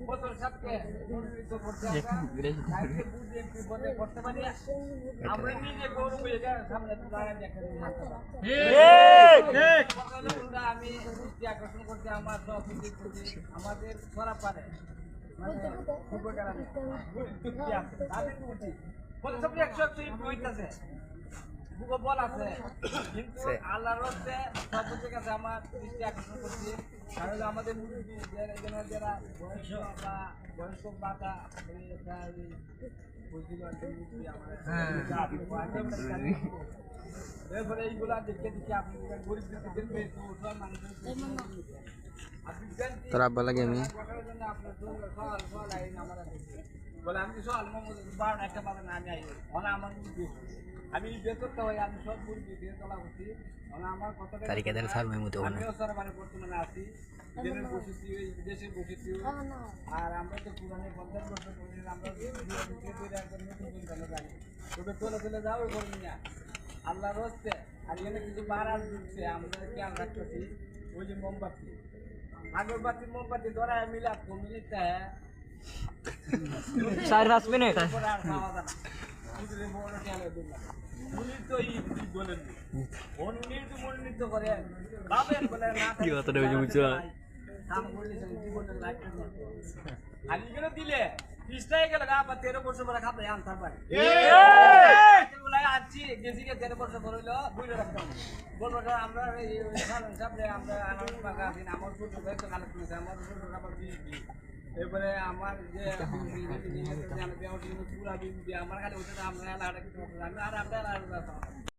বছর সাথে মনোনীত করতে আমরা বুঝে বিপদে করতে পারি আমরা নিজে গৌরব এটা সামনে দাঁড়ায় দেখে আমি দৃষ্টি আকর্ষণ করতে আমার সহযোগী আমাদের ধরা পারে বল আছে কিন্তু আল্লাহর রহমতে সবকিছুর কাছে আমার দৃষ্টি আকর্ষণ করছি তাহলে আমাদের মুরব্বী যারা বয়স্ক বাতা এরপরে এইগুলা দেখে দেখে আপনি গরিব তোর আব্বা লাগে আমি বলে আমি সকাল বারোটা একটা বাজে না আমি আইব আমার আমি বেতনটা হই আমি সব মুরগি দিয়ে তোলা করছি আমার কথাটা তারিখের সালমের মতো আমিও সরকারি বর্তমানে আছি বিদেশের বসেছি বিদেশে বসেছি আর আমরা তো পুরানো 50 বছর ধরে আমরা তবে তোলা চলে যাও ওই করবি না আল্লাহর হচ্ছে আর এখানে কিছু বাড়ার দিচ্ছে আমরা খেয়াল রাখতেছি ওই যে মোমবাতি আগরবাতি মোমবাতি ধরা মিলা মিলিতে 4-5 মিনিট দিলে 20 গেল 13 বছর পরে খাবে আনতার পারে আছি গেছি 13 বছর পরে হইলো বুঝে রাখতাম বলবো আমরা আমরা আমার ছোট কালেকশন আছে আমার ছোট খাবার এরপরে আমার যে পুরা আমার খালি ওটা আমরা আর আমরা